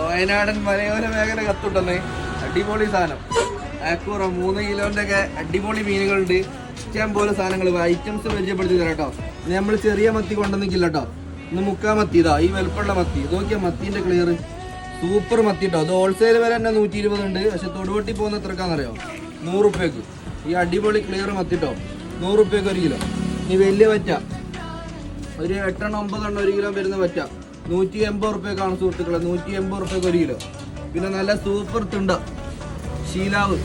വയനാടൻ മലയോര മേഖല കത്തുണ്ടെന്ന് അടിപൊളി സാധനം. ആക്കൂറ 3 കിലോന്റെ ഒക്കെ അടിപൊളി മീനുകളുണ്ട്. ഇഷ്ടം പോലെ സാധനങ്ങൾ ഐറ്റംസ് പരിചയപ്പെടുത്തി തരാം കേട്ടോ. നമ്മൾ ചെറിയ മത്തി കൊണ്ടുവന്നിക്കില്ല കേട്ടോ. ഇന്ന് മുക്കാ മത്തി ഇതാ, ഈ വലുപ്പമുള്ള മത്തി. ഇതൊക്കെയാ മത്തിന്റെ ക്ലിയർ സൂപ്പർ മത്തി കേട്ടോ. അത് ഹോൾസെയിൽ വില തന്നെ 120 ഉണ്ട്. പക്ഷെ തൊടുവട്ടി പോകുന്ന എത്രക്കാന്നറിയോ? 100 റുപ്യക്ക് ഈ അടിപൊളി ക്ലിയർ മത്തി കേട്ടോ. 100 റുപ്യക്ക് 1 കിലോ. ഈ വലിയ വറ്റ ഒരു 8-9 1 കിലോ വരുന്ന വറ്റ 180 റുപ്യക്കാണ് സുഹൃത്തുക്കളെ. 180 റുപ്യക്ക് 1 കിലോ. പിന്നെ നല്ല സൂപ്പർ തിണ്ട ശീലാവ്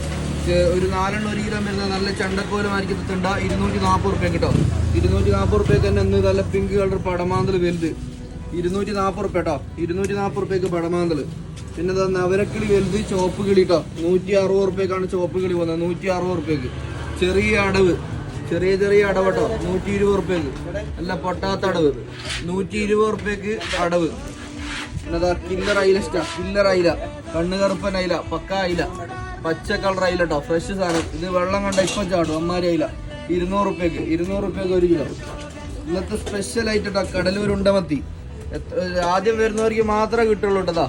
ഒരു 4 1 കിലോ വരുന്ന നല്ല ചണ്ടക്കോലമായിരിക്കും തിണ്ട 240 റുപ്യ കേട്ടോ. 240 റുപ്യക്ക് തന്നെ ഇന്ന് നല്ല പിങ്ക് കളർ പടമാന്തൽ വലുത് 240 റുപ്യ കേട്ടോ. 240 റുപ്യക്ക് പടമാന്തൽ. പിന്നെ നവരക്കിളി വലുത് ചോപ്പ് കിളി കേട്ടോ. 160 റുപ്യക്കാണ് ചോപ്പ് കിളി പോകുന്നത്. 160 റുപ്യക്ക്. ചെറിയ അടവ് ചെറിയ അടവ് കേട്ടോ. 120 റുപ്യക്ക്. നല്ല പൊട്ടാത്ത അടവ് 120 റുപ്യക്ക് അടവ്. പിന്നെ കില്ലർ അയില കില്ലർ അയില, കണ്ണുകറുപ്പൻ അയില, പക്ക അയില, പച്ച കളർ അയില കേട്ടോ. ഫ്രഷ് സാധനം. ഇത് വെള്ളം കണ്ട ഇപ്പം ചാടും. അമ്മാരി അയില 200 റുപ്യക്ക്. 200 റുപ്യക്ക് 1 കിലോ. ഇന്നത്തെ സ്പെഷ്യൽ ആയിട്ട് കേട്ടോ കടലൂർ ഉണ്ടമത്തി. ആദ്യം വരുന്നവർക്ക് മാത്രമേ കിട്ടുള്ളൂ കേട്ടതാ.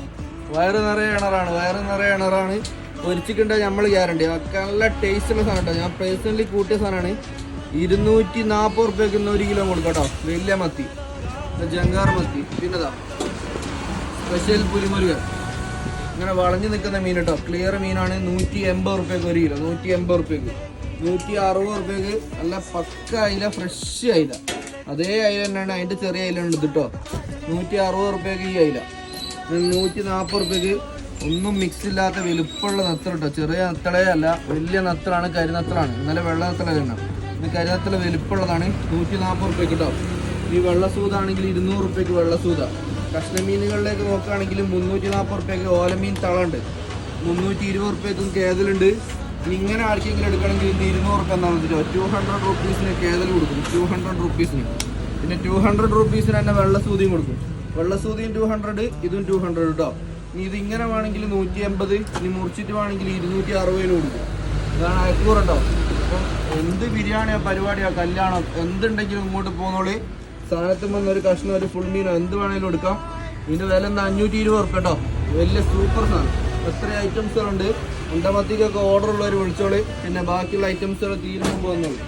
വയറ് നിറയെ ഇണറാണ്. പൊരിച്ചിട്ടുണ്ടെങ്കിൽ നമ്മൾ ഗ്യാരണ്ടി. നല്ല ടേസ്റ്റുള്ള സാധനം കേട്ടോ. ഞാൻ പേഴ്സണലി കൂട്ടിയ സാധനമാണ്. 240 റുപ്യക്ക് 1 കിലോ കൊടുക്കാം കേട്ടോ. വലിയ മത്തി, ജങ്കാർ മത്തി. പിന്നെതാ സ്പെഷ്യൽ പുലിമുരുകൻ. ഇങ്ങനെ വളഞ്ഞു നിൽക്കുന്ന മീൻ കേട്ടോ. ക്ലിയർ മീനാണ്. 180 റുപ്യക്ക് 1 കിലോ. 180 റുപ്യക്ക്. 160 റുപ്യക്ക് നല്ല പക്ക അയില, ഫ്രഷ് അയില. അതേ അയില തന്നെയാണ്. അതിൻ്റെ ചെറിയ അയില ഉണ്ട് കേട്ടോ. 160 റുപ്യക്ക് ഈ അയില. 140 റുപ്യക്ക് ഒന്നും മിക്സ് ഇല്ലാത്ത വലുപ്പമുള്ള നത്തൽ കേട്ടോ. ചെറിയ നത്തളേ അല്ല, വലിയ നത്തലാണ്. കരിനത്തലാണ്. ഇന്നലെ വെള്ള നത്തള തന്നെ. ഇത് കരിനത്തല വലുപ്പമുള്ളതാണ്. 140 റുപ്യക്ക് കേട്ടോ. ഈ വെള്ളസൂതാണെങ്കിൽ 200 റുപ്യക്ക് വെള്ളസൂത. കഷ്ണമീനുകളിലേക്ക് നോക്കുകയാണെങ്കിൽ 340 റുപ്യക്ക് ഓലമീൻ തളുണ്ട്. 320 റുപ്യക്കും കേതലുണ്ട്. ഇങ്ങനെ ആർക്കെങ്കിലും എടുക്കണമെങ്കിൽ 200 റുപ്യ എന്നാൽ മതി. 200 റുപ്പീസിന് കേതൽ കൊടുക്കും. 200 റുപ്പീസിന്. പിന്നെ 200 റുപ്പീസിന് തന്നെ വെള്ളസൂതിയും കൊടുക്കും. വെള്ളസൂതിയും 200, ഇതും 200 കേട്ടോ. ഇനി ഇതിങ്ങനെ വേണമെങ്കിൽ 180, ഇനി മുറിച്ചിട്ട് വേണമെങ്കിൽ 260 കൊടുക്കും. ഇതാണ് അയക്കൂർ കേട്ടോ. അപ്പം എന്ത് ബിരിയാണിയോ പരിപാടിയോ കല്യാണം എന്തുണ്ടെങ്കിലും ഇങ്ങോട്ട് പോകുന്നോളി. സാധനത്തിൽ വന്ന ഒരു കഷ്ണം, ഒരു ഫുൾ മീനോ എന്ത് വേണമെങ്കിലും എടുക്കാം. ഇതിൻ്റെ വില എന്താ 520 റുപ്യ കേട്ടോ. വലിയ സൂപ്പർ സാധനം. എത്ര ഐറ്റംസുകളുണ്ട്. ഉണ്ടമത്തിക്കൊക്കെ ഓർഡർ ഉള്ളവർ വിളിച്ചോളി. പിന്നെ ബാക്കിയുള്ള ഐറ്റംസുകൾ തീരുമ്പോൾ വന്നോളൂ.